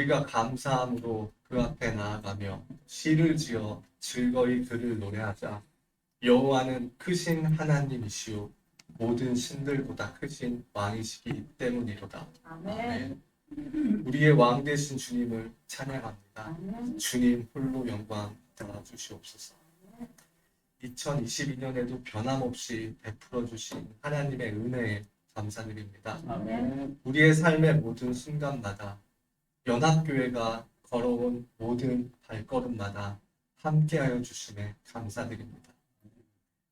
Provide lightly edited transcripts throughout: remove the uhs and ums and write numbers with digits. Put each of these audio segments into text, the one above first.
우리가 감사함으로 그 앞에 나아가며 시를 지어 즐거이 그를 노래하자. 여호와는 크신 하나님이시오 모든 신들보다 크신 왕이시기 때문이로다. 아멘. 우리의 왕 되신 주님을 찬양합니다. 주님 홀로 영광 받아 주시옵소서. 2022년에도 변함없이 베풀어 주신 하나님의 은혜에 감사드립니다. 아멘. 우리의 삶의 모든 순간마다 연합교회가 걸어온 모든 발걸음마다 함께하여 주심에 감사드립니다.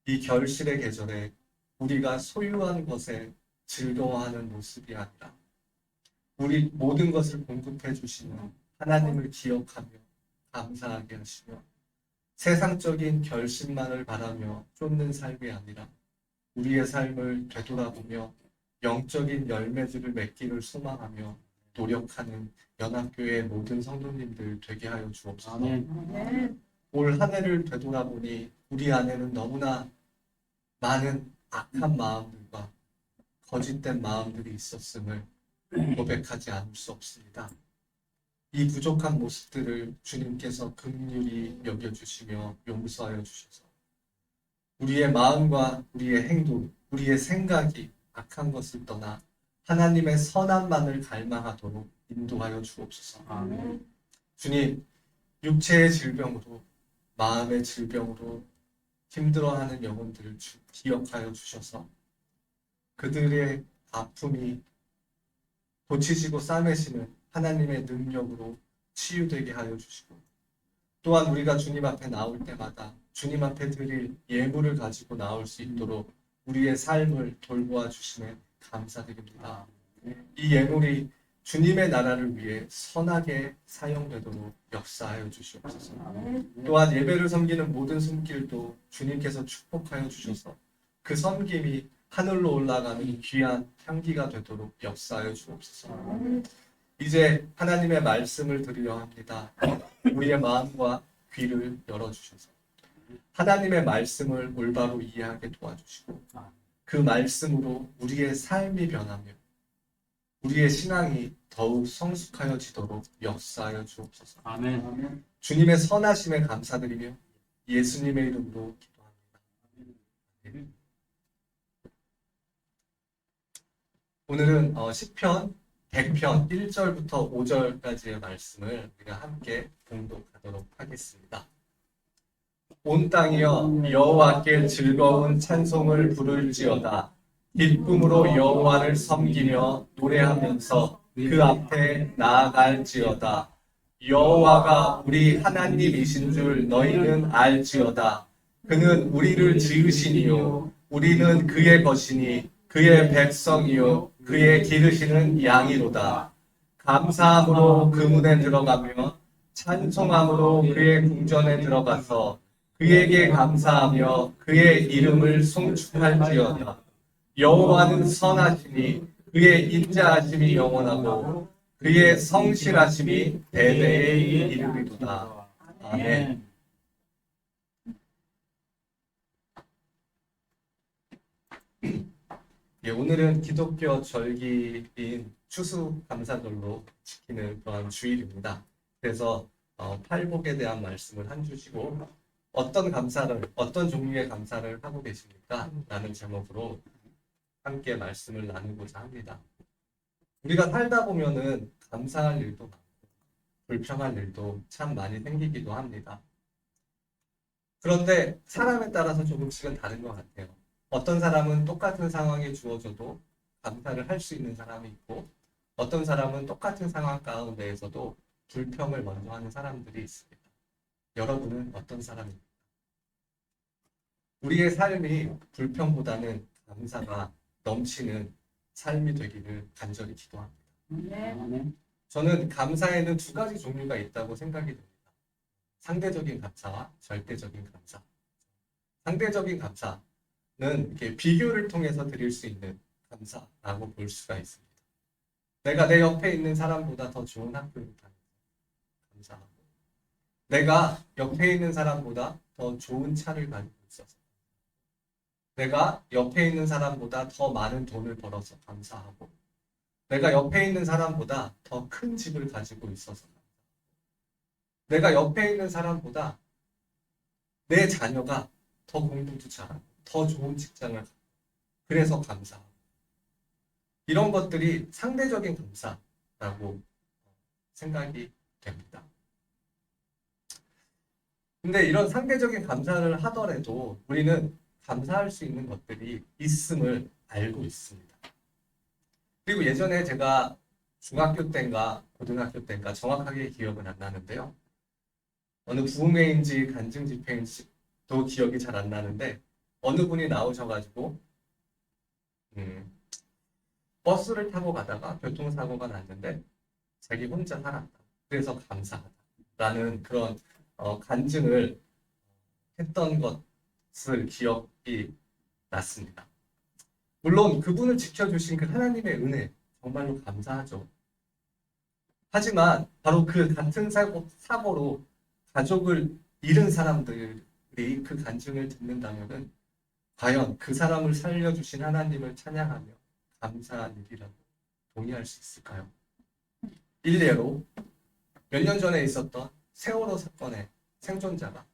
이 결실의 계절에 우리가 소유한 것에 즐거워하는 모습이 아니라 우리 모든 것을 공급해 주시는 하나님을 기억하며 감사하게 하시며 세상적인 결실만을 바라며 쫓는 삶이 아니라 우리의 삶을 되돌아보며 영적인 열매들을 맺기를 소망하며 노력하는 연합교회의 모든 성도님들 되게 하여 주옵소서. 아멘. 올 한 해를 되돌아보니 우리 안에는 너무나 많은 악한 마음들과 거짓된 마음들이 있었음을 고백하지 않을 수 없습니다. 이 부족한 모습들을 주님께서 긍휼히 여겨주시며 용서하여 주셔서 우리의 마음과 우리의 행동, 우리의 생각이 악한 것을 떠나 하나님의 선함만을 갈망하도록 인도하여 주옵소서. 아멘. 주님, 육체의 질병으로 마음의 질병으로 힘들어하는 영혼들을 기억하여 주셔서 그들의 아픔이 고치시고 싸매시는 하나님의 능력으로 치유되게 하여 주시고 또한 우리가 주님 앞에 나올 때마다 주님 앞에 드릴 예물을 가지고 나올 수 있도록 우리의 삶을 돌보아 주심에 감사드립니다. 이 예물이 주님의 나라를 위해 선하게 사용되도록 역사하여 주시옵소서. 또한 예배를 섬기는 모든 손길도 주님께서 축복하여 주셔서 그 섬김이 하늘로 올라가는 귀한 향기가 되도록 역사하여 주옵소서. 이제 하나님의 말씀을 드리려 합니다. 우리의 마음과 귀를 열어주셔서 하나님의 말씀을 올바로 이해하게 도와주시고 그 말씀으로 우리의 삶이 변하며 우리의 신앙이 더욱 성숙하여지도록 역사하여 주옵소서. 아멘. 주님의 선하심에 감사드리며 예수님의 이름으로 기도합니다. 오늘은 시편 100편 1절부터 5절까지의 말씀을 우리가 함께 봉독하도록 하겠습니다. 온 땅이여 여호와께 즐거운 찬송을 부를지어다. 기쁨으로 여호와를 섬기며 노래하면서 그 앞에 나아갈지어다. 여호와가 우리 하나님이신 줄 너희는 알지어다. 그는 우리를 지으시니요 우리는 그의 것이니 그의 백성이요 그의 기르시는 양이로다. 감사함으로 그 문에 들어가며 찬송함으로 그의 궁전에 들어가서 그에게 감사하며 그의 이름을 송축할지어다. 여호와는 선하시니 그의 인자하심이 영원하고 그의 성실하심이 대대에 이르리로다. 아멘. 예, 오늘은 기독교 절기인 추수감사절로 지키는 그런 주일입니다. 그래서 팔복에 대한 말씀을 한 주시고 어떤 감사를, 어떤 종류의 감사를 하고 계십니까? 라는 제목으로 함께 말씀을 나누고자 합니다. 우리가 살다 보면은 감사할 일도 많고 불평할 일도 참 많이 생기기도 합니다. 그런데 사람에 따라서 조금씩은 다른 것 같아요. 어떤 사람은 똑같은 상황이 주어져도 감사를 할 수 있는 사람이 있고 어떤 사람은 똑같은 상황 가운데에서도 불평을 먼저 하는 사람들이 있습니다. 여러분은 어떤 사람입니까? 우리의 삶이 불평보다는 감사가 넘치는 삶이 되기를 간절히 기도합니다. 아멘. 저는 감사에는 두 가지 종류가 있다고 생각이 됩니다. 상대적인 감사와 절대적인 감사. 상대적인 감사는 이렇게 비교를 통해서 드릴 수 있는 감사라고 볼 수가 있습니다. 내가 내 옆에 있는 사람보다 더 좋은 학교를 다니는 감사하고 내가 옆에 있는 사람보다 더 좋은 차를 가지고 있어서 내가 옆에 있는 사람보다 더 많은 돈을 벌어서 감사하고 내가 옆에 있는 사람보다 더 큰 집을 가지고 있어서, 내가 옆에 있는 사람보다 내 자녀가 더 공부도 잘하고 더 좋은 직장을 가고 그래서 감사하고, 이런 것들이 상대적인 감사라고 생각이 됩니다. 근데 이런 상대적인 감사를 하더라도 우리는 감사할 수 있는 것들이 있음을 알고 있습니다. 그리고 예전에 제가 중학교 때인가 고등학교 때인가 정확하게 기억은 안 나는데요. 어느 부흥회인지 간증 집회인지도 기억이 잘 안 나는데 어느 분이 나오셔가지고 버스를 타고 가다가 교통사고가 났는데 자기 혼자 살았다. 그래서 감사하다라는 그런 간증을 했던 것을 기억이 났습니다. 물론 그분을 지켜주신 그 하나님의 은혜 정말로 감사하죠. 하지만 바로 그 같은 사고로 가족을 잃은 사람들이 그 간증을 듣는다면은 과연 그 사람을 살려주신 하나님을 찬양하며 감사한 일이라고 동의할 수 있을까요? 일례로 몇 년 전에 있었던 세월호 사건의 생존자가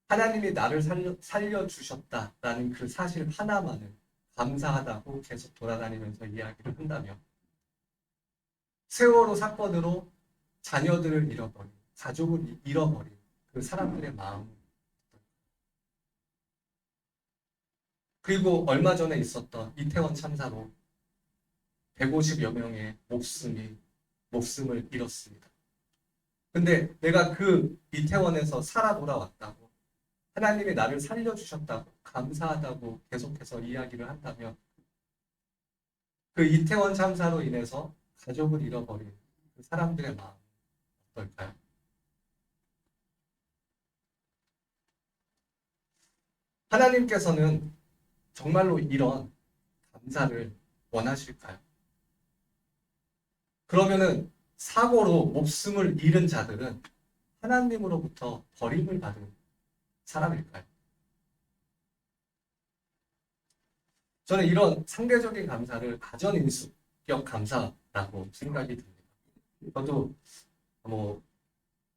하나님이 나를 살려주셨다라는 그 사실 하나만을 감사하다고 계속 돌아다니면서 이야기를 한다면, 세월호 사건으로 자녀들을 잃어버린, 가족을 잃어버린 그 사람들의 마음, 그리고 얼마 전에 있었던 이태원 참사로 150여 명의 목숨을 잃었습니다. 근데 내가 그 이태원에서 살아 돌아왔다고, 하나님이 나를 살려주셨다고, 감사하다고 계속해서 이야기를 한다면, 그 이태원 참사로 인해서 가족을 잃어버린 그 사람들의 마음 어떨까요? 하나님께서는 정말로 이런 감사를 원하실까요? 그러면은 사고로 목숨을 잃은 자들은 하나님으로부터 버림을 받은 사람일까요? 저는 이런 상대적인 감사를 가전인수격 감사라고 생각이 듭니다. 저도 뭐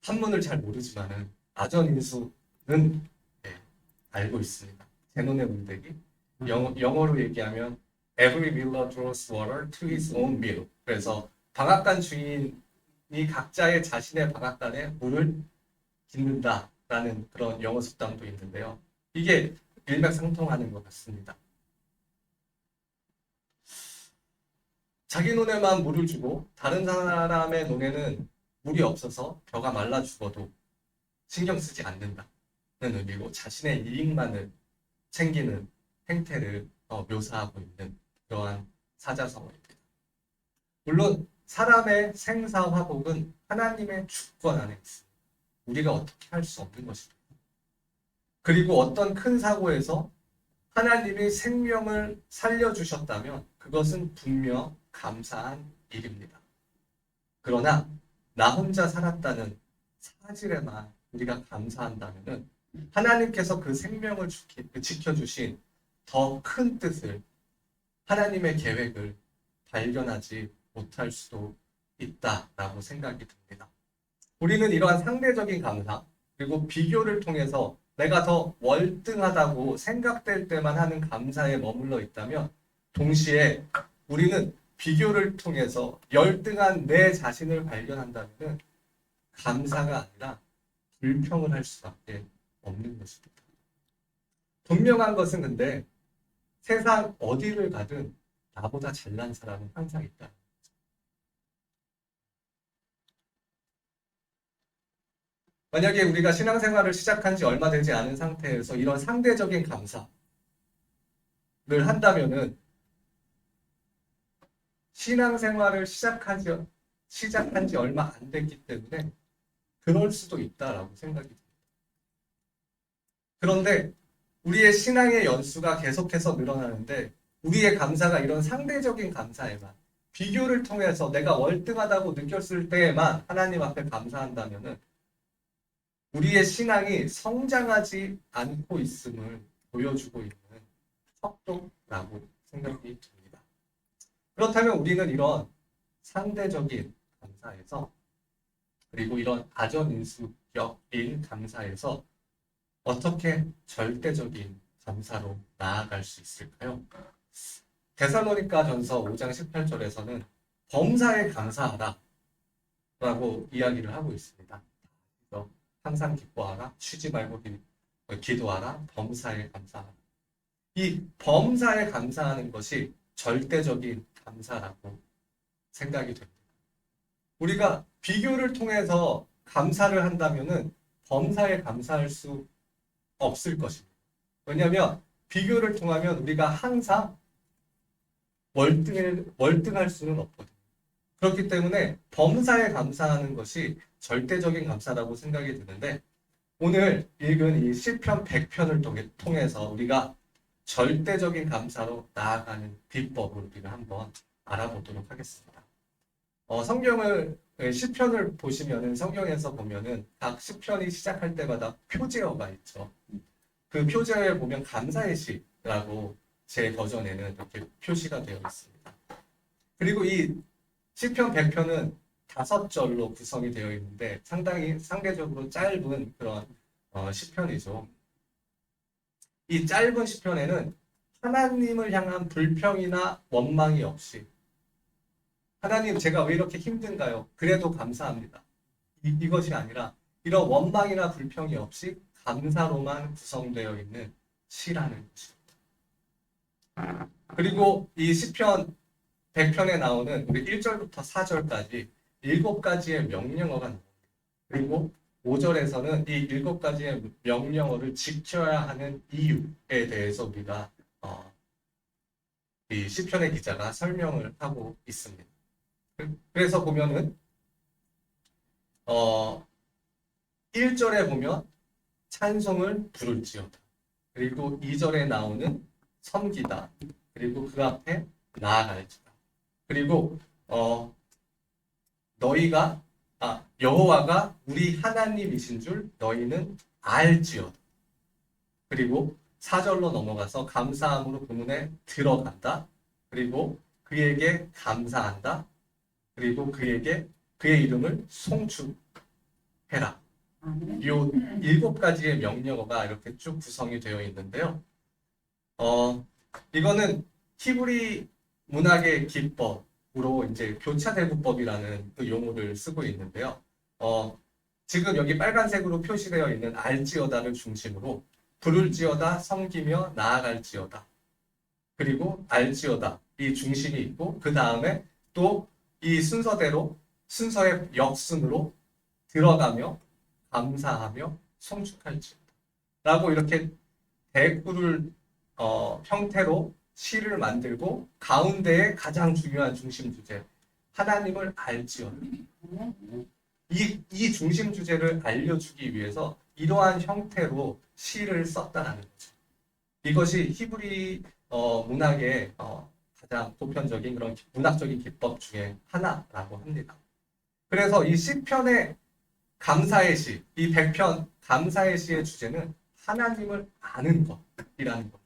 한문을 잘 모르지만은 아전인수는 알고 있습니다. 제논의 문대기. 영어로 얘기하면 Every miller draws water to his own mill. 그래서 방앗간 주인이 각자의 자신의 방앗간에 물을 깃는다라는 그런 영어 속담도 있는데요. 이게 일맥상통하는 것 같습니다. 자기 논에만 물을 주고 다른 사람의 논에는 물이 없어서 벼가 말라 죽어도 신경 쓰지 않는다는 의미고, 자신의 이익만을 챙기는 행태를 묘사하고 있는 그러한 사자성어입니다. 물론 사람의 생사화복은 하나님의 주권 안에 있습니다. 우리가 어떻게 할 수 없는 것입니다. 그리고 어떤 큰 사고에서 하나님이 생명을 살려주셨다면 그것은 분명 감사한 일입니다. 그러나 나 혼자 살았다는 사실에만 우리가 감사한다면 하나님께서 그 생명을 지켜주신 더 큰 뜻을, 하나님의 계획을 발견하지 못할 수도 있다라고 생각이 듭니다. 우리는 이러한 상대적인 감사, 그리고 비교를 통해서 내가 더 월등하다고 생각될 때만 하는 감사에 머물러 있다면, 동시에 우리는 비교를 통해서 열등한 내 자신을 발견한다면 감사가 아니라 불평을 할 수밖에 없는 것입니다. 분명한 것은 근데 세상 어디를 가든 나보다 잘난 사람은 항상 있다. 만약에 우리가 신앙생활을 시작한 지 얼마 되지 않은 상태에서 이런 상대적인 감사를 한다면은 신앙생활을 시작한 지 얼마 안 됐기 때문에 그럴 수도 있다라고 생각이 듭니다. 그런데 우리의 신앙의 연수가 계속해서 늘어나는데 우리의 감사가 이런 상대적인 감사에만, 비교를 통해서 내가 월등하다고 느꼈을 때에만 하나님 앞에 감사한다면은 우리의 신앙이 성장하지 않고 있음을 보여주고 있는 척도라고 생각이 듭니다. 그렇다면 우리는 이런 상대적인 감사에서 그리고 이런 아전인수격인 감사에서 어떻게 절대적인 감사로 나아갈 수 있을까요? 데살로니가 전서 5장 18절에서는 범사에 감사하라 라고 이야기를 하고 있습니다. 그래서 항상 기뻐하라, 쉬지 말고 기도하라, 범사에 감사하라. 이 범사에 감사하는 것이 절대적인 감사라고 생각이 됩니다. 우리가 비교를 통해서 감사를 한다면은 범사에 감사할 수 없을 것입니다. 왜냐하면 비교를 통하면 우리가 항상 월등할 수는 없거든요. 그렇기 때문에 범사에 감사하는 것이 절대적인 감사라고 생각이 드는데 오늘 읽은 이 시편 100편을 통해서 우리가 절대적인 감사로 나아가는 비법을 우리가 한번 알아보도록 하겠습니다. 성경을 시편을 보시면은 성경에서 보면은 각 시편이 시작할 때마다 표제어가 있죠. 그 표제어에 보면 감사의 시라고 제 버전에는 이렇게 표시가 되어 있습니다. 그리고 이 시편 100편은 5절로 구성이 되어 있는데 상당히 상대적으로 짧은 그런 시편이죠. 이 짧은 시편에는 하나님을 향한 불평이나 원망이 없이 하나님 제가 왜 이렇게 힘든가요? 그래도 감사합니다. 이것이 아니라 이런 원망이나 불평이 없이 감사로만 구성되어 있는 시라는 것입니다. 그리고 이 시편 100편에 나오는 우리 1절부터 4절까지 7가지의 명령어가 나옵니다. 그리고 5절에서는 이 7가지의 명령어를 지켜야 하는 이유에 대해서 우리가 이 시편의 기자가 설명을 하고 있습니다. 그래서 보면은 1절에 보면 찬송을 부를지어다. 그리고 2절에 나오는 섬기다. 그리고 그 앞에 나아갈지다. 그리고 여호와가 우리 하나님이신 줄 너희는 알지어다. 그리고 4절로 넘어가서 감사함으로 부문에 들어간다. 그리고 그에게 감사한다. 그리고 그의 이름을 송축해라. 이 7가지의 명령어가 이렇게 쭉 구성이 되어 있는데요. 이거는 히브리 문학의 기법으로 이제 교차대구법이라는 그 용어를 쓰고 있는데요. 지금 여기 빨간색으로 표시되어 있는 알지어다를 중심으로 부를지어다, 섬기며 나아갈지어다. 그리고 알지어다 이 중심이 있고 그 다음에 또 이 순서의 역순으로 들어가며 감사하며 송축할지어다 라고 이렇게 대구를 형태로 시를 만들고 가운데에 가장 중요한 중심 주제 하나님을 알지어다. 이 중심 주제를 알려주기 위해서 이러한 형태로 시를 썼다는 거죠. 이것이 히브리 문학의 가장 보편적인 그런 문학적인 기법 중에 하나라고 합니다. 그래서 이 시편의 감사의 시, 이 100편 감사의 시의 주제는 하나님을 아는 것이라는 겁니다.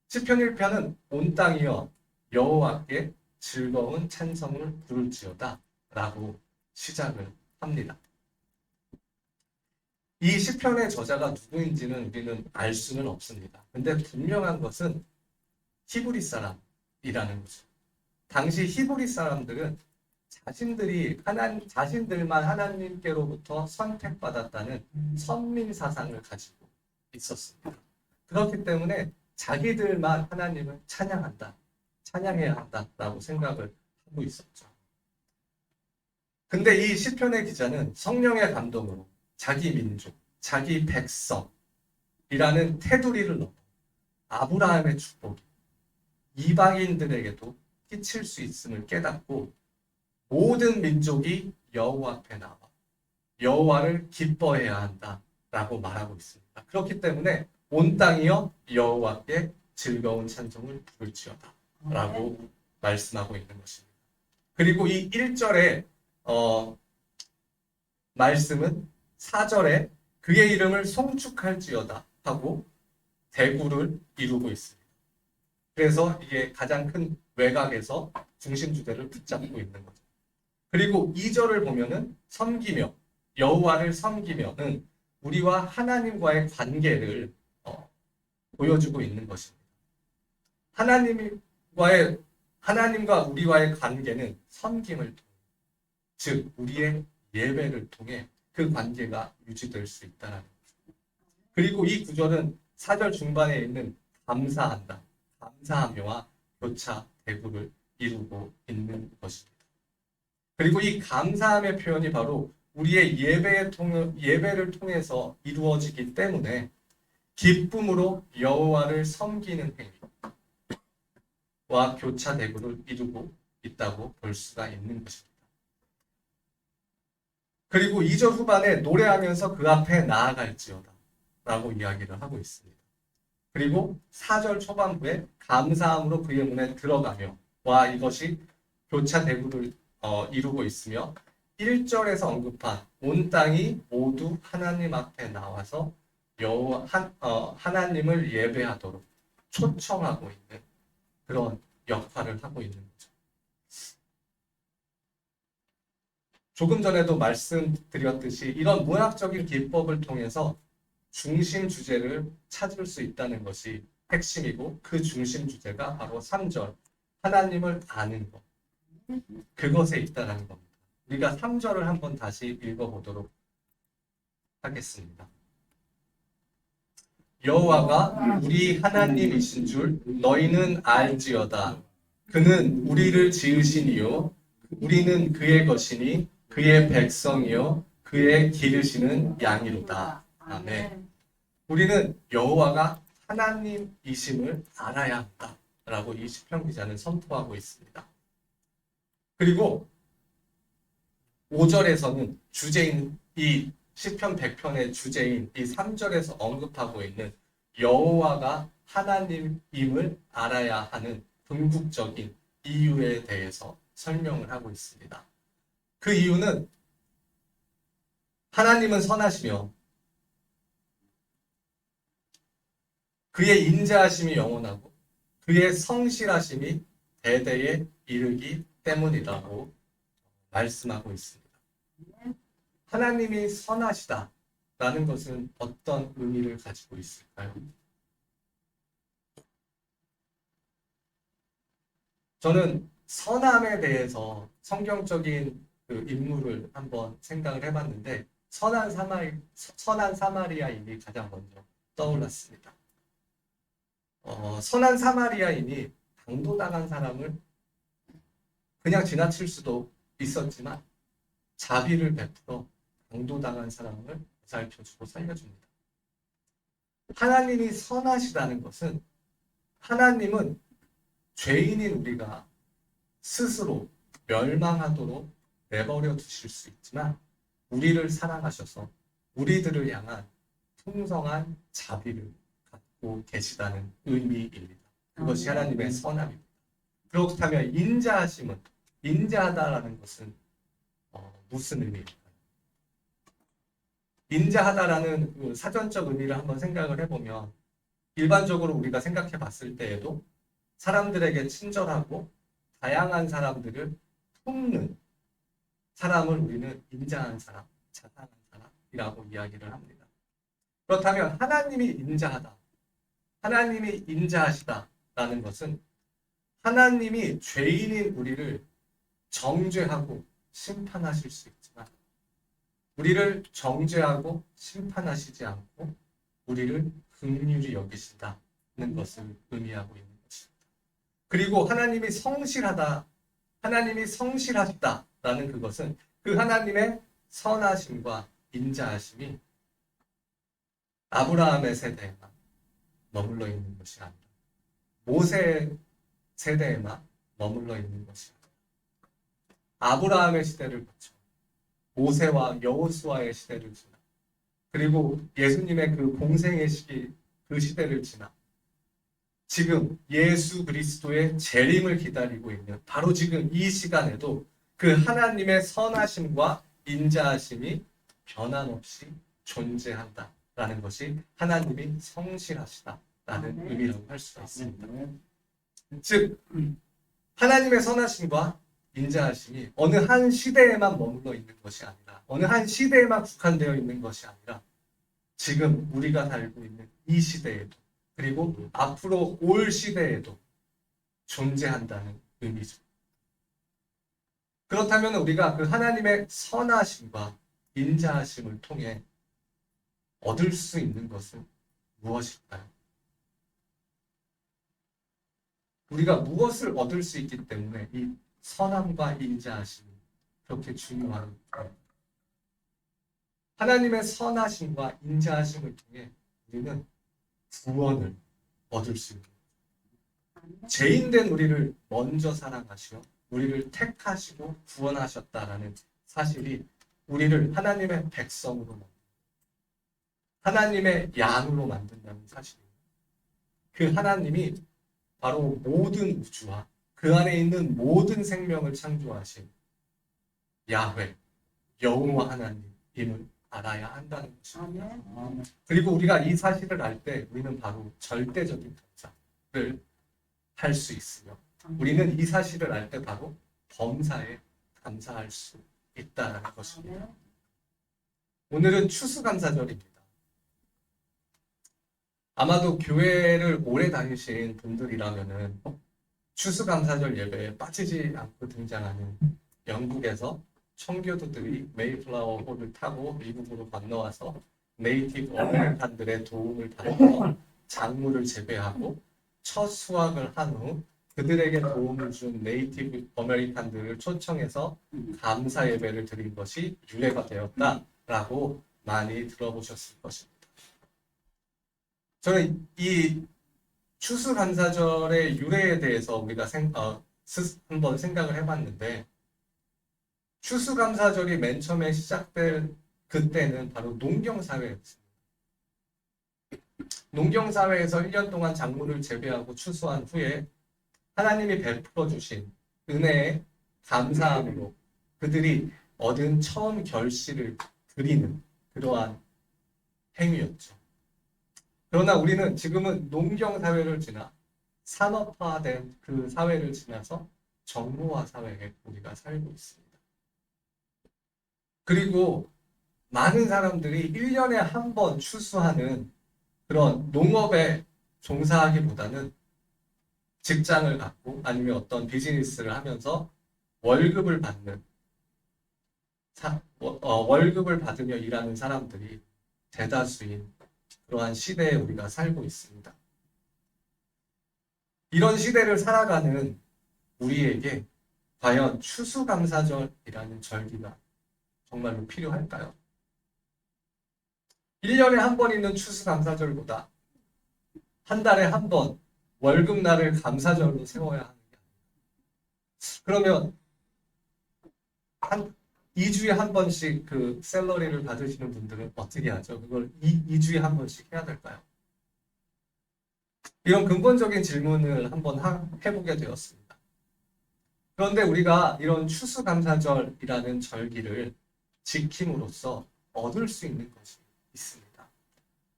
시편 1편은 온 땅이여 여호와께 즐거운 찬송을 부를지어다 라고 시작을 합니다. 이 시편의 저자가 누구인지는 우리는 알 수는 없습니다. 근데 분명한 것은 히브리 사람이라는 거죠. 당시 히브리 사람들은 자신들만 하나님께로부터 선택받았다는 선민 사상을 가지고 있었습니다. 그렇기 때문에 자기들만 하나님을 찬양해야 한다라고 생각을 하고 있었죠. 근데 이 시편의 기자는 성령의 감동으로 자기 민족, 자기 백성이라는 테두리를 넘어 아브라함의 축복이 이방인들에게도 끼칠 수 있음을 깨닫고 모든 민족이 여호와 앞에 나와 여호와를 기뻐해야 한다라고 말하고 있습니다. 그렇기 때문에 온 땅이여 여호와께 즐거운 찬송을 부를지어다 라고 말씀하고 있는 것입니다. 그리고 이 1절의 말씀은 4절에 그의 이름을 송축할지어다 하고 대구를 이루고 있습니다. 그래서 이게 가장 큰 외곽에서 중심 주제를 붙잡고 있는 거죠. 그리고 2절을 보면은 섬기며 여호와를 섬기며는 우리와 하나님과의 관계를 보여주고 있는 것입니다. 하나님과 우리와의 관계는 섬김을 통해, 즉 우리의 예배를 통해 그 관계가 유지될 수 있다는 거죠. 그리고 이 구절은 4절 중반에 있는 감사한다, 감사하며와 교차 대구를 이루고 있는 것입니다. 그리고 이 감사함의 표현이 바로 우리의 예배를 통해서 이루어지기 때문에 기쁨으로 여호와를 섬기는 행위와 교차 대구를 이루고 있다고 볼 수가 있는 것입니다. 그리고 2절 후반에 노래하면서 그 앞에 나아갈지어다 라고 이야기를 하고 있습니다. 그리고 4절 초반부에 감사함으로 그의 문에 들어가며 와 이것이 교차 대구를 이루고 있으며 1절에서 언급한 온 땅이 모두 하나님 앞에 나와서 하나님을 예배하도록 초청하고 있는 그런 역할을 하고 있는 거죠. 조금 전에도 말씀드렸듯이 이런 문학적인 기법을 통해서 중심 주제를 찾을 수 있다는 것이 핵심이고 그 중심 주제가 바로 3절 하나님을 아는 것, 그것에 있다는 겁니다. 우리가 3절을 한번 다시 읽어보도록 하겠습니다. 여호와가 우리 하나님이신 줄 너희는 알지어다. 그는 우리를 지으시니요 우리는 그의 것이니 그의 백성이요 그의 기르시는 양이로다. 아멘. 우리는 여호와가 하나님이심을 알아야 한다라고 이 시편 기자는 선포하고 있습니다. 그리고 5절에서는 주제인 이 시편 100편의 주제인 이 3절에서 언급하고 있는 여호와가 하나님임을 알아야 하는 궁극적인 이유에 대해서 설명을 하고 있습니다. 그 이유는 하나님은 선하시며 그의 인자하심이 영원하고 그의 성실하심이 대대에 이르기 때문이라고 말씀하고 있습니다. 하나님이 선하시다라는 것은 어떤 의미를 가지고 있을까요? 저는 선함에 대해서 성경적인 그 인물을 한번 생각을 해봤는데 선한 사마리아인이 가장 먼저 떠올랐습니다. 선한 사마리아인이 강도당한 사람을 그냥 지나칠 수도 있었지만 자비를 베풀어 강도당한 사람을 보살펴주고 살려줍니다. 하나님이 선하시다는 것은 하나님은 죄인인 우리가 스스로 멸망하도록 내버려 두실 수 있지만 우리를 사랑하셔서 우리들을 향한 풍성한 자비를 갖고 계시다는 의미입니다. 그것이 하나님의 선함입니다. 그렇다면 인자하다라는 것은 무슨 의미일까요? 인자하다라는 그 사전적 의미를 한번 생각을 해보면 일반적으로 우리가 생각해 봤을 때에도 사람들에게 친절하고 다양한 사람들을 돕는 사람을 우리는 인자한 사람, 자상한 사람이라고 이야기를 합니다. 그렇다면 하나님이 인자하다, 하나님이 인자하시다라는 것은 하나님이 죄인인 우리를 정죄하고 심판하실 수 있지만 우리를 정죄하고 심판하시지 않고 우리를 긍휼히 여기신다는 것을 의미하고 있는 것입니다. 그리고 하나님이 성실하시다라는 그것은 그 하나님의 선하심과 인자하심이 아브라함의 세대에만 머물러 있는 것이 아니라 모세 세대에만 머물러 있는 것이 아니라 아브라함의 시대를 거쳐 모세와 여호수아의 시대를 지나 그리고 예수님의 그 공생의 시기 그 시대를 지나 지금 예수 그리스도의 재림을 기다리고 있는 바로 지금 이 시간에도 그 하나님의 선하심과 인자하심이 변함없이 존재한다라는 것이 하나님이 성실하시다라는 의미라고 할 수가 있습니다. 즉 하나님의 선하심과 인자하심이 어느 한 시대에만 머물러 있는 것이 아니라, 어느 한 시대에만 국한되어 있는 것이 아니라, 지금 우리가 살고 있는 이 시대에도, 그리고 앞으로 올 시대에도 존재한다는 의미죠. 그렇다면 우리가 그 하나님의 선하심과 인자하심을 통해 얻을 수 있는 것은 무엇일까요? 우리가 무엇을 얻을 수 있기 때문에 이 선함과 인자하심이 그렇게 중요한가요? 하나님의 선하심과 인자하심을 통해 우리는 구원을 얻을 수 있는 거예요. 죄인된 우리를 먼저 사랑하시어 우리를 택하시고 구원하셨다라는 사실이 우리를 하나님의 백성으로 만든다. 하나님의 양으로 만든다는 사실입니다. 그 하나님이 바로 모든 우주와 그 안에 있는 모든 생명을 창조하신 야훼, 여호와 하나님임을 알아야 한다는 것입니다. 아멘. 그리고 우리가 이 사실을 알 때 우리는 바로 절대적인 감사를 할 수 있으며 우리는 이 사실을 알 때 바로 범사에 감사할 수 있다는 것입니다. 오늘은 추수감사절입니다. 아마도 교회를 오래 다니신 분들이라면은 추수감사절 예배에 빠지지 않고 등장하는 영국에서 청교도들이 메이플라워 호를 타고 미국으로 건너와서 네이티브 어메리칸들의 도움을 받아서 작물을 재배하고 첫 수확을 한 후 그들에게 도움을 준 네이티브 어메리칸들을 초청해서 감사 예배를 드린 것이 유래가 되었다라고 많이 들어보셨을 것입니다. 저는 이 추수감사절의 유래에 대해서 우리가 한번 생각을 해봤는데 추수감사절이 맨 처음에 시작된 그때는 바로 농경사회였습니다. 농경사회에서 1년 동안 작물을 재배하고 추수한 후에 하나님이 베풀어 주신 은혜에 감사함으로 그들이 얻은 처음 결실을 드리는 그러한 행위였죠. 그러나 우리는 지금은 농경사회를 지나 산업화된 그 사회를 지나서 정보화 사회에 우리가 살고 있습니다. 그리고 많은 사람들이 1년에 한 번 추수하는 그런 농업에 종사하기보다는 직장을 갖고 아니면 어떤 비즈니스를 하면서 월급을 받는 월급을 받으며 일하는 사람들이 대다수인 그러한 시대에 우리가 살고 있습니다. 이런 시대를 살아가는 우리에게 과연 추수감사절이라는 절기가 정말로 필요할까요? 1년에 한 번 있는 추수감사절보다 한 달에 한 번 월급날을 감사절로 세워야 하는 게 아니에요. 그러면 한 2주에 한 번씩 그 샐러리를 받으시는 분들은 어떻게 하죠? 그걸 2주에 한 번씩 해야 될까요? 이런 근본적인 질문을 한번 해보게 되었습니다. 그런데 우리가 이런 추수감사절이라는 절기를 지킴으로써 얻을 수 있는 것이 있습니다.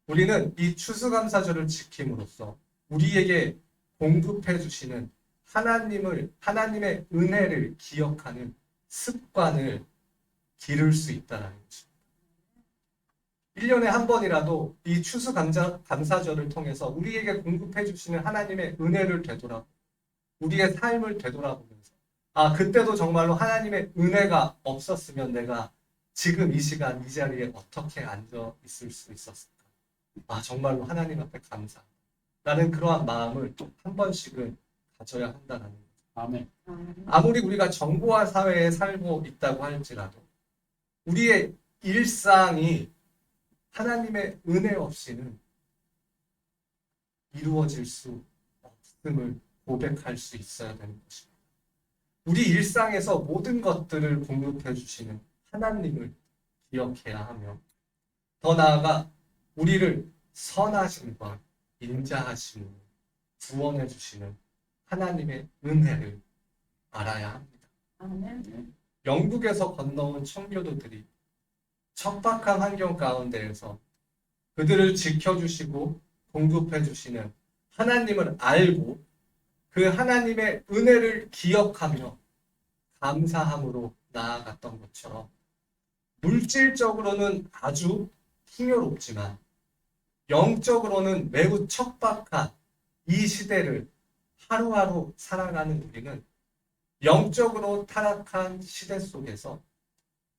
우리는 이 추수감사절을 지킴으로써 우리에게 공급해 주시는 하나님의 은혜를 기억하는 습관을 기를 수 있다는 것입니다. 1년에 한 번이라도 이 추수감사절을 통해서 우리에게 공급해 주시는 하나님의 은혜를 되돌아보고 우리의 삶을 되돌아보면서 그때도 정말로 하나님의 은혜가 없었으면 내가 지금 이 시간 이 자리에 어떻게 앉아 있을 수 있었을까? 정말로 하나님 앞에 감사. 라는 그러한 마음을 한 번씩은 가져야 한다는 거죠. 아멘. 아무리 우리가 정보화 사회에 살고 있다고 할지라도 우리의 일상이 하나님의 은혜 없이는 이루어질 수 없음을 고백할 수 있어야 되는 것입니다. 우리 일상에서 모든 것들을 공급해 주시는 하나님을 기억해야 하며 더 나아가 우리를 선하심과 인자하심으로 구원해 주시는 하나님의 은혜를 알아야 합니다. 아멘. 영국에서 건너온 청교도들이 척박한 환경 가운데에서 그들을 지켜주시고 공급해 주시는 하나님을 알고 그 하나님의 은혜를 기억하며 감사함으로 나아갔던 것처럼 물질적으로는 아주 풍요롭지만 영적으로는 매우 척박한 이 시대를 하루하루 살아가는 우리는 영적으로 타락한 시대 속에서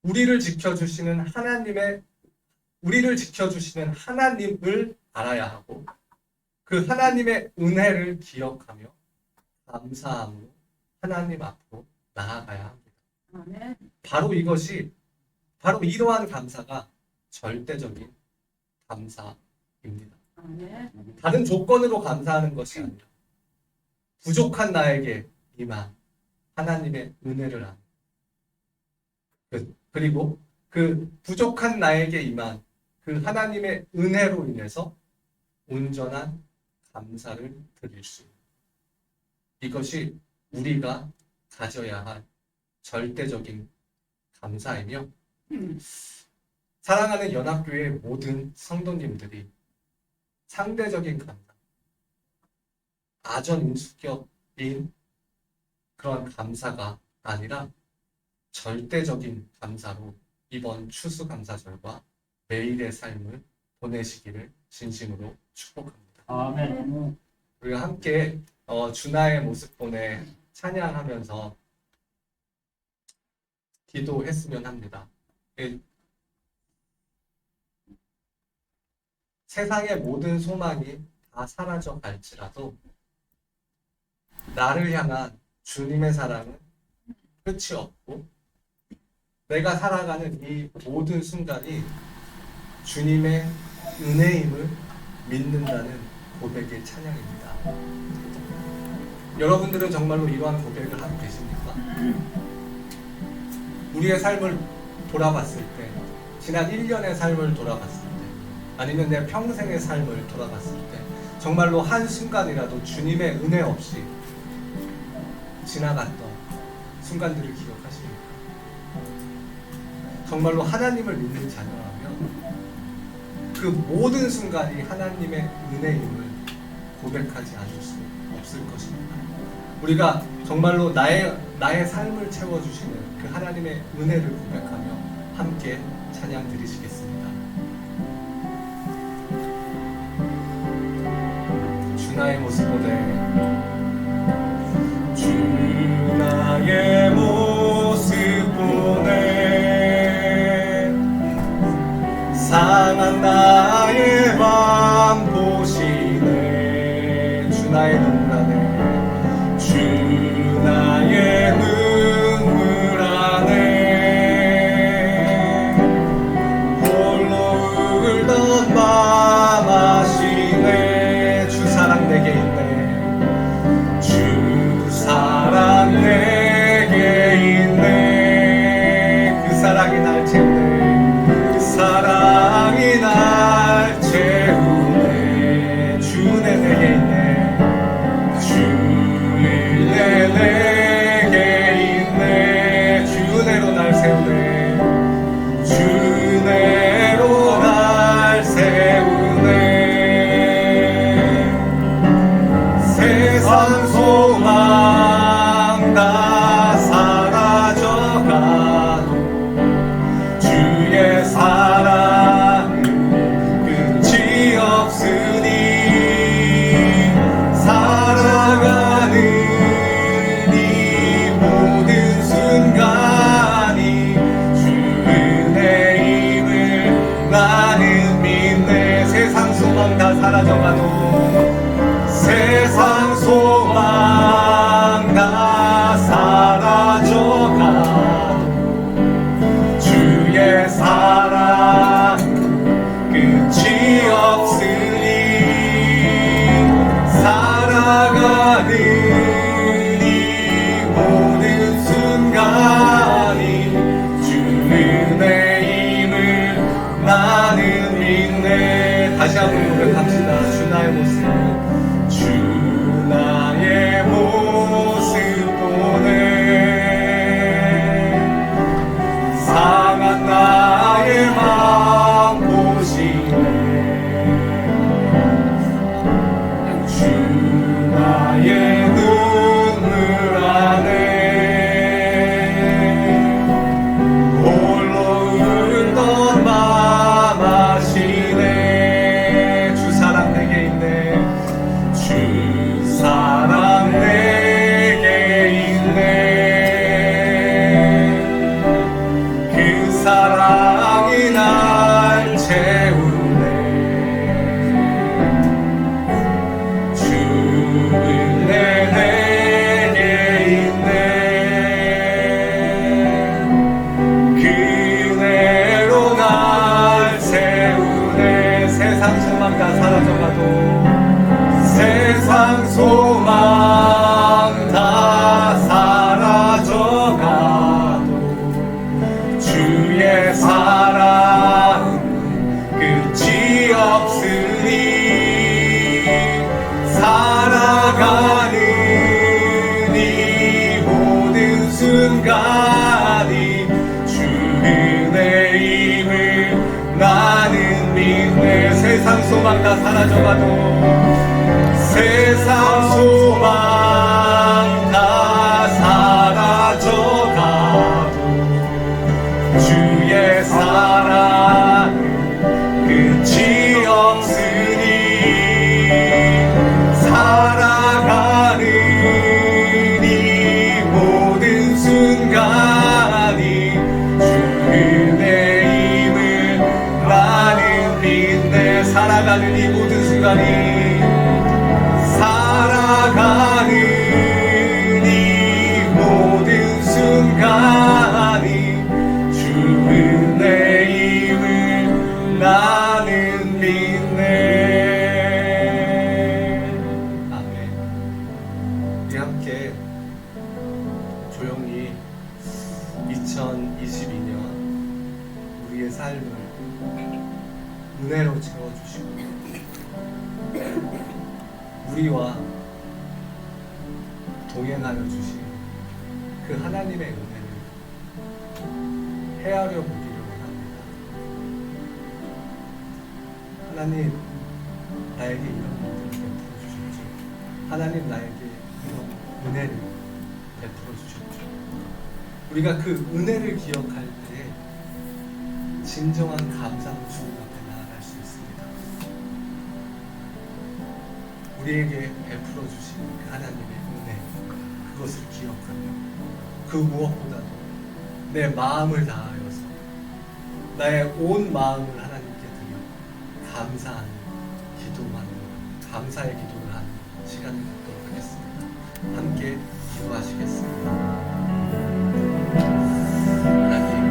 우리를 지켜주시는 하나님을 알아야 하고 그 하나님의 은혜를 기억하며 감사함으로 하나님 앞으로 나아가야 합니다. 아멘. 바로 이러한 감사가 절대적인 감사입니다. 아멘. 다른 조건으로 감사하는 것이 아니라 부족한 나에게 임한 하나님의 은혜를 아는 그리고 그 부족한 나에게 임한 그 하나님의 은혜로 인해서 온전한 감사를 드릴 수 있는 이것이 우리가 가져야 할 절대적인 감사이며 사랑하는 연합교회 모든 성도님들이 상대적인 감사, 아전인수격인 그런 감사가 아니라 절대적인 감사로 이번 추수감사절과 매일의 삶을 보내시기를 진심으로 축복합니다. 아멘. 우리가 함께 주나의 모습 보내 찬양하면서 기도했으면 합니다. 세상의 모든 소망이 다 사라져 갈지라도 나를 향한 주님의 사랑은 끝이 없고 내가 살아가는 이 모든 순간이 주님의 은혜임을 믿는다는 고백의 찬양입니다. 여러분들은 정말로 이러한 고백을 하고 계십니까? 우리의 삶을 돌아봤을 때, 지난 1년의 삶을 돌아봤을 때, 아니면 내 평생의 삶을 돌아봤을 때 정말로 한순간이라도 주님의 은혜 없이 지나갔던 순간들을 기억하십니까? 정말로 하나님을 믿는 자녀라면 그 모든 순간이 하나님의 은혜임을 고백하지 않을 수 없을 것입니다. 우리가 정말로 나의 삶을 채워주시는 그 하나님의 은혜를 고백하며 함께 찬양 드리시겠습니다. 주나의 모습 보내 주나의 모습 보내 상한 나의 맘 보시네 주나의 눈물 안에 주나의 눈물 안에 홀로 울던 맘 아시네 주 사랑 내게 있네 주 사랑 내게 있네 그 사랑이 날 채우네 그 사랑이 날 채우네 주네 내게 있네 주네 내게 있네 주네로 날 세우네 주네로 날 세우네 세상 소망 다 사라져가도 주의 사랑은 끝이 없으니 살아가는 이 모든 순간이 주 은혜임을 나는 믿네 세상 소망 다 사라져가도 세상 소망 다 사라져가도 주의 사랑 끝이 없으니 살아가는 이 모든 순간이 주 은혜임을 나는 믿네 다시 한번 고백합시다. 주나의 모습 주나의 모습 보네 상한 나의 맘 보시네 주나의 눈 세상 소망 다 사라져가도 세상 소망 다 사라져가도 주의 사랑 끝이 없으니 살아가는 이 모든 순간이 주의 힘을 나는 빛내 살아가는 이 모든 순간이 살아가는 이 모든 순간이 주의 힘을 나는 빛내. 아멘. 우리 함께 조용히 2022년 우리의 삶을 은혜로 채워주시고 우리와 동행하여 주신 그 하나님의 은혜를 헤아려 보기를 원합니다. 하나님, 나에게 이런 일들을 베풀어 주셨죠. 하나님, 나에게 이런 은혜를 베풀어 주셨죠. 우리가 그 은혜를 기억할 때 진정한 감사로 주님 앞에 나아갈 수 있습니다. 우리에게 베풀어 주신 그 하나님의 은혜, 그것을 기억하며 그 무엇보다도 내 마음을 다하여서 나의 온 마음을 하나님께 드려 감사하는 기도만, 감사의 기도를 하는 시간을 갖도록 하겠습니다. 함께 기도하시겠습니다. 하나님,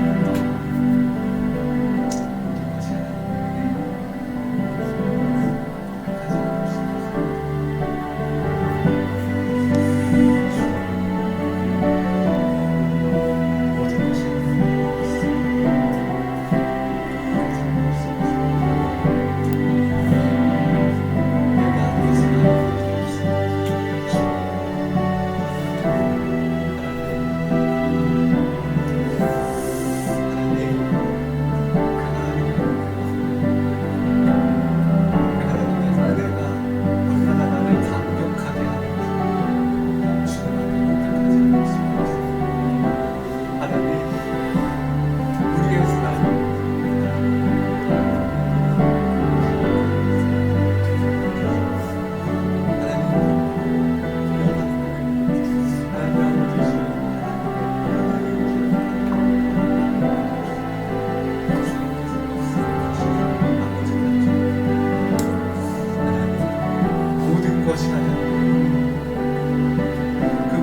모든 것이 하나님의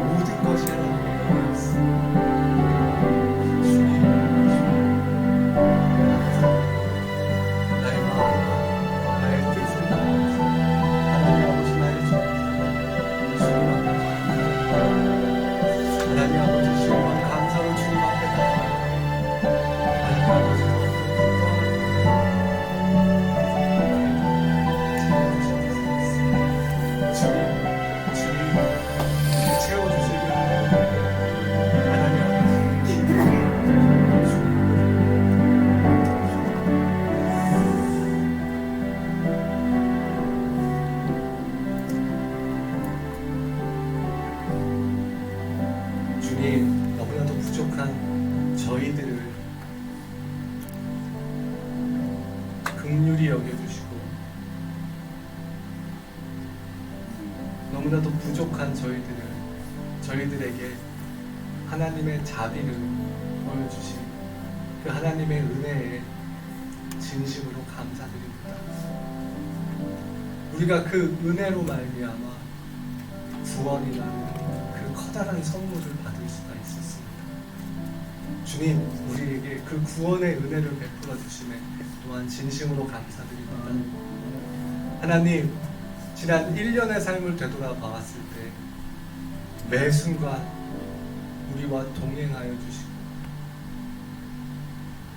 모든 것이 긍휼히 여겨주시고 너무나도 부족한 저희들에게 하나님의 자비를 보여주신 그 하나님의 은혜에 진심으로 감사드립니다. 우리가 그 은혜로 말미암아 구원이라는 그 커다란 선물을 받을 수가 있었습니다. 주님, 우리에게 그 구원의 은혜를 베풀어 주심에 또한 진심으로 감사드립니다. 하나님, 지난 1년의 삶을 되돌아봤을 때 매 순간 우리와 동행하여 주시고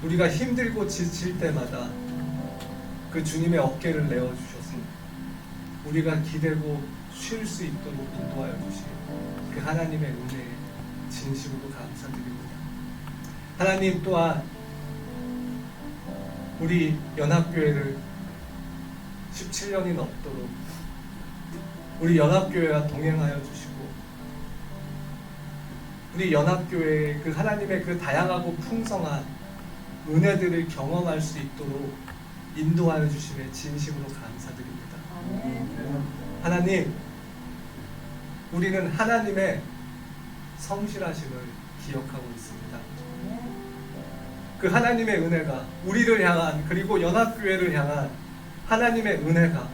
우리가 힘들고 지칠 때마다 그 주님의 어깨를 내어주셔서 우리가 기대고 쉴 수 있도록 인도하여 주시고 그 하나님의 은혜에 진심으로 감사드립니다. 하나님, 또한 우리 연합교회를 17년이 넘도록 우리 연합교회와 동행하여 주시고 우리 연합교회의 그 하나님의 그 다양하고 풍성한 은혜들을 경험할 수 있도록 인도하여 주심에 진심으로 감사드립니다. 아멘. 하나님, 우리는 하나님의 성실하심을 기억하고 있습니다. 그 하나님의 은혜가 우리를 향한 그리고 연합교회를 향한 하나님의 은혜가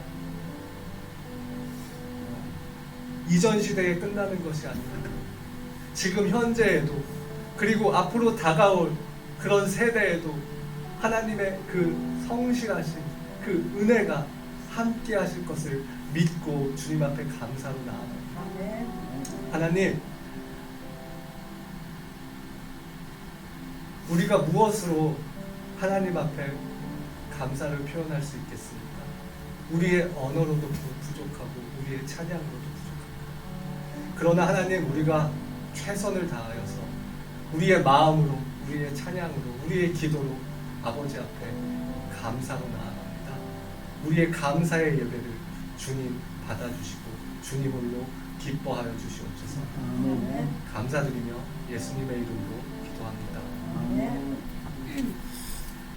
이전 시대에 끝나는 것이 아니라 지금 현재에도 그리고 앞으로 다가올 그런 세대에도 하나님의 그 성실하신 그 은혜가 함께 하실 것을 믿고 주님 앞에 감사로 나아갑니다. 아멘. 하나님, 우리가 무엇으로 하나님 앞에 감사를 표현할 수 있겠습니까? 우리의 언어로도 부족하고 우리의 찬양으로도 부족합니다. 그러나 하나님, 우리가 최선을 다하여서 우리의 마음으로, 우리의 찬양으로, 우리의 기도로 아버지 앞에 감사로 나아갑니다. 우리의 감사의 예배를 주님 받아주시고 주님 홀로 기뻐하여 주시옵소서. 아멘. 감사드리며 예수님의 이름으로 기도합니다. 아멘.